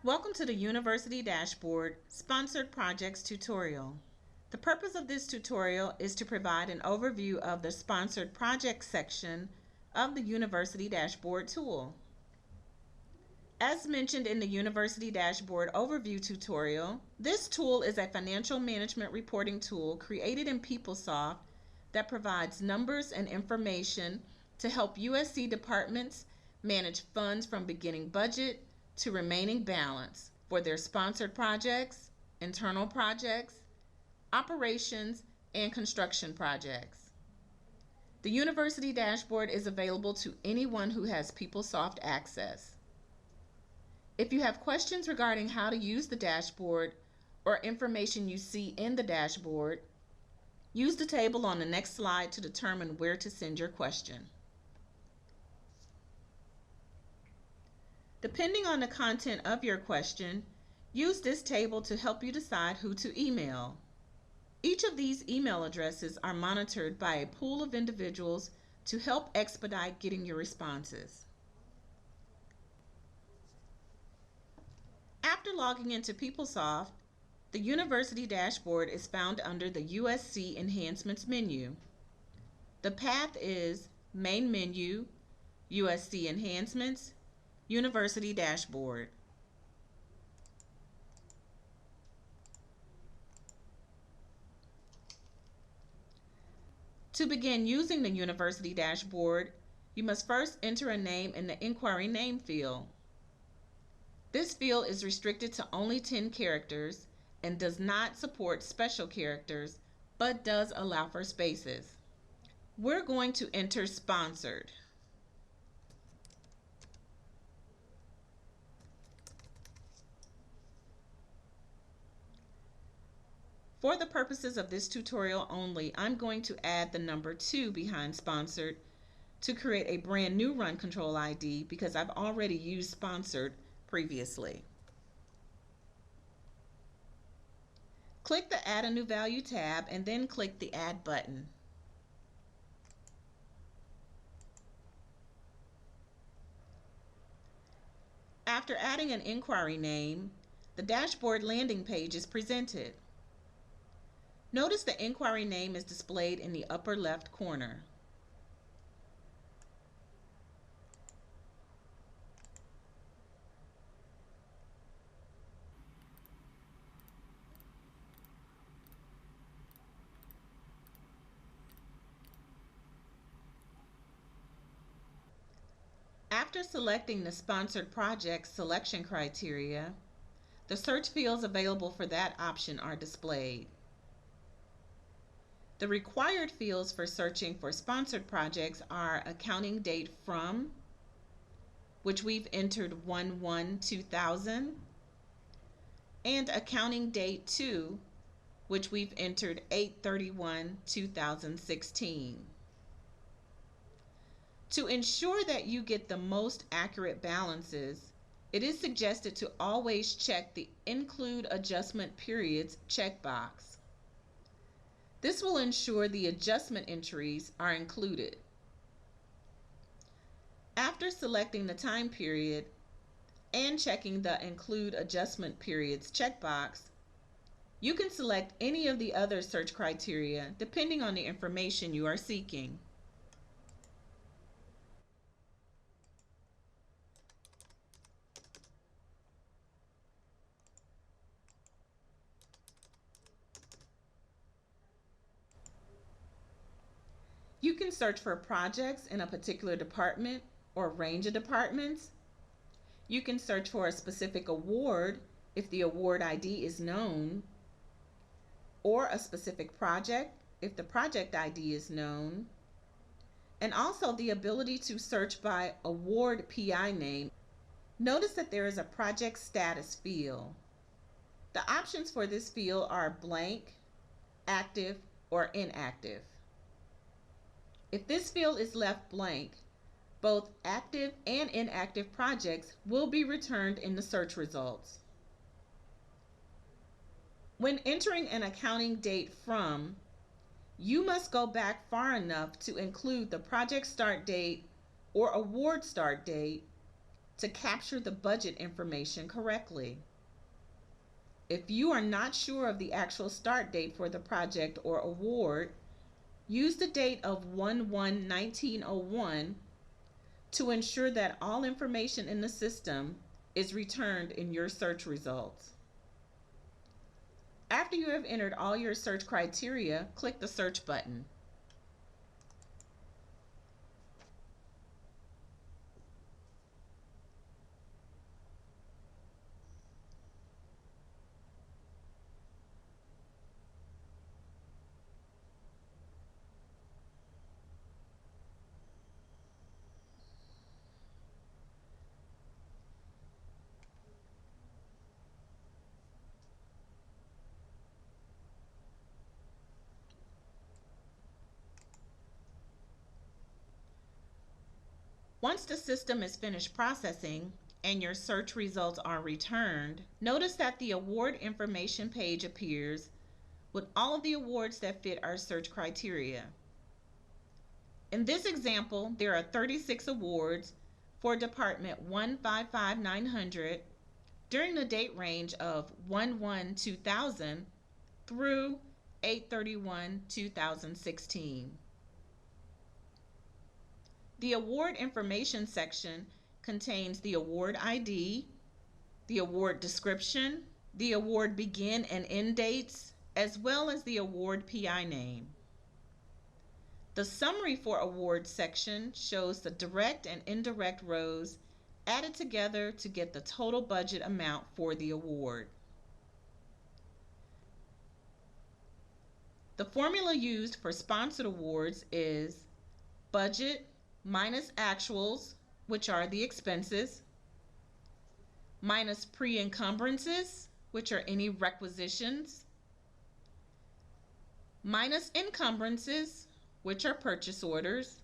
Welcome to the University Dashboard Sponsored Projects tutorial. The purpose of this tutorial is to provide an overview of the Sponsored Projects section of the University Dashboard tool. As mentioned in the University Dashboard Overview tutorial, this tool is a financial management reporting tool created in PeopleSoft that provides numbers and information to help USC departments manage funds from beginning budget to remaining balance for their sponsored projects, internal projects, operations, and construction projects. The University Dashboard is available to anyone who has PeopleSoft access. If you have questions regarding how to use the dashboard or information you see in the dashboard, use the table on the next slide to determine where to send your question. Depending on the content of your question, use this table to help you decide who to email. Each of these email addresses are monitored by a pool of individuals to help expedite getting your responses. After logging into PeopleSoft, the University Dashboard is found under the USC Enhancements menu. The path is Main Menu, USC Enhancements, University Dashboard. To begin using the University Dashboard, you must first enter a name in the Inquiry Name field. This field is restricted to only 10 characters and does not support special characters, but does allow for spaces. We're going to enter Sponsored. For the purposes of this tutorial only, I'm going to add the number 2 behind Sponsored to create a brand new Run Control ID because I've already used Sponsored previously. Click the Add a New Value tab and then click the Add button. After adding an inquiry name, the dashboard landing page is presented. Notice the inquiry name is displayed in the upper left corner. After selecting the Sponsored Project selection criteria, the search fields available for that option are displayed. The required fields for searching for sponsored projects are accounting date from, which we've entered 1/1/2000, and accounting date to, which we've entered 8/31/2016. To ensure that you get the most accurate balances, it is suggested to always check the Include Adjustment Periods checkbox. This will ensure the adjustment entries are included. After selecting the time period and checking the Include Adjustment Periods checkbox, you can select any of the other search criteria depending on the information you are seeking. You can search for projects in a particular department or range of departments. You can search for a specific award if the award ID is known, or a specific project if the project ID is known, and also the ability to search by award PI name. Notice that there is a project status field. The options for this field are blank, active, or inactive. If this field is left blank, both active and inactive projects will be returned in the search results. When entering an accounting date from, you must go back far enough to include the project start date or award start date to capture the budget information correctly. If you are not sure of the actual start date for the project or award, use the date of 1/1/1901 to ensure that all information in the system is returned in your search results. After you have entered all your search criteria, click the search button. Once the system is finished processing and your search results are returned, notice that the award information page appears with all of the awards that fit our search criteria. In this example, there are 36 awards for Department 155900 during the date range of 1/1/2000 through 8/31/2016. The award information section contains the award ID, the award description, the award begin and end dates, as well as the award PI name. The summary for awards section shows the direct and indirect rows added together to get the total budget amount for the award. The formula used for sponsored awards is budget minus actuals, which are the expenses, minus pre-encumbrances, which are any requisitions, minus encumbrances, which are purchase orders,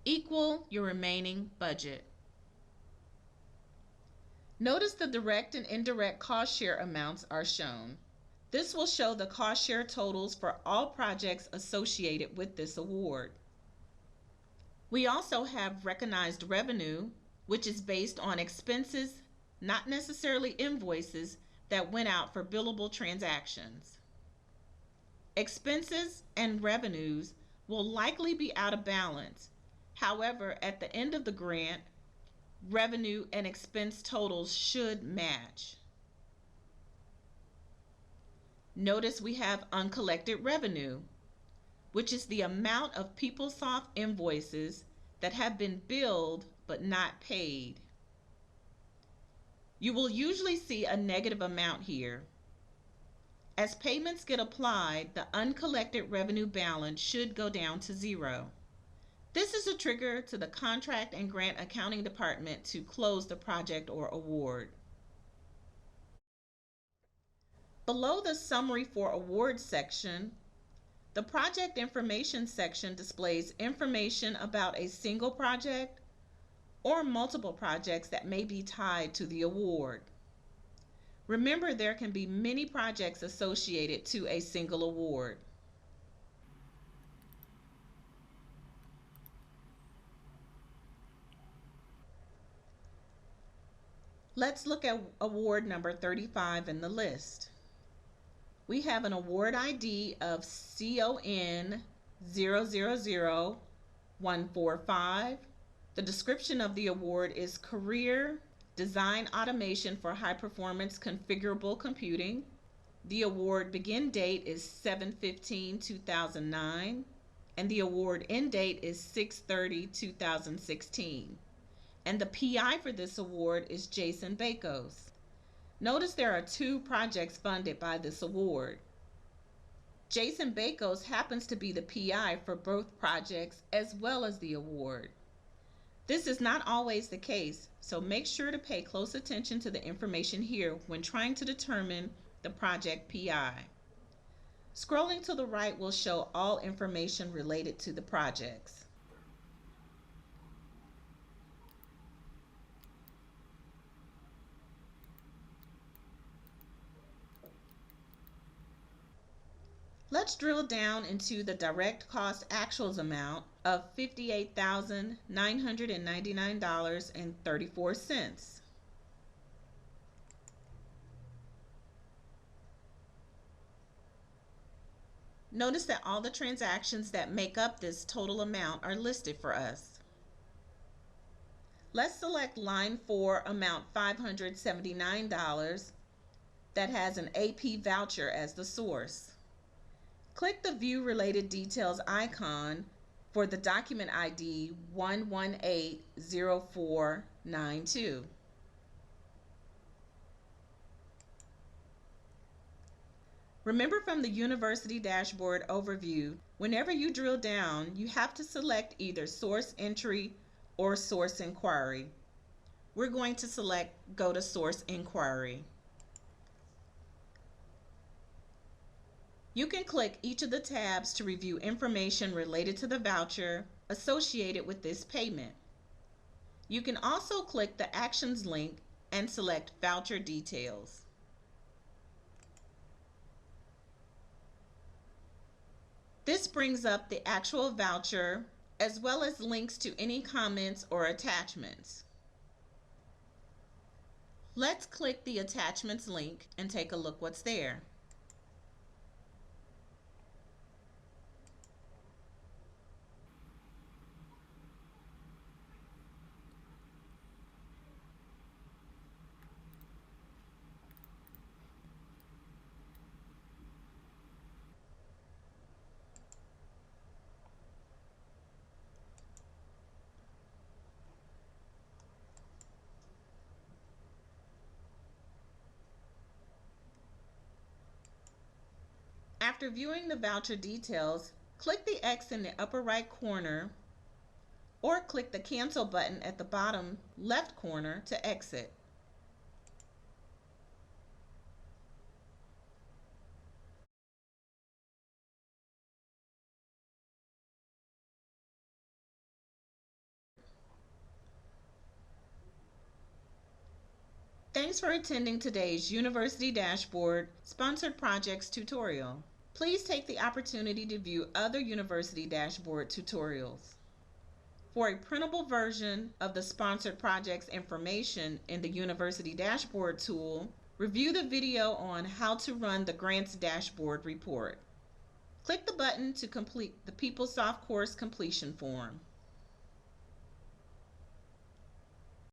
equal your remaining budget. Notice the direct and indirect cost share amounts are shown. This will show the cost share totals for all projects associated with this award. We also have recognized revenue, which is based on expenses, not necessarily invoices, that went out for billable transactions. Expenses and revenues will likely be out of balance. However, at the end of the grant, revenue and expense totals should match. Notice we have uncollected revenue, which is the amount of PeopleSoft invoices that have been billed but not paid. You will usually see a negative amount here. As payments get applied, the uncollected revenue balance should go down to 0. This is a trigger to the Contract and Grant Accounting Department to close the project or award. Below the Summary for Awards section, the Project Information section displays information about a single project or multiple projects that may be tied to the award. Remember, there can be many projects associated to a single award. Let's look at award number 35 in the list. We have an award ID of CON 000145. The description of the award is Career Design Automation for High Performance Configurable Computing. The award begin date is 7/15/2009 and the award end date is 6/30/2016. And the PI for this award is Jason Bakos. Notice there are 2 projects funded by this award. Jason Bakos happens to be the PI for both projects as well as the award. This is not always the case, so make sure to pay close attention to the information here when trying to determine the project PI. Scrolling to the right will show all information related to the projects. Let's drill down into the direct cost actuals amount of $58,999.34. Notice that all the transactions that make up this total amount are listed for us. Let's select line 4, amount $579, that has an AP voucher as the source. Click the View Related Details icon for the document ID 1180492. Remember from the University Dashboard overview, whenever you drill down, you have to select either Source Entry or Source Inquiry. We're going to select Go to Source Inquiry. You can click each of the tabs to review information related to the voucher associated with this payment. You can also click the Actions link and select Voucher Details. This brings up the actual voucher as well as links to any comments or attachments. Let's click the Attachments link and take a look what's there. After viewing the voucher details, click the X in the upper right corner or click the Cancel button at the bottom left corner to exit. Thanks for attending today's University Dashboard Sponsored Projects tutorial. Please take the opportunity to view other University Dashboard tutorials. For a printable version of the Sponsored Projects information in the University Dashboard tool, review the video on how to run the Grants Dashboard report. Click the button to complete the PeopleSoft course completion form.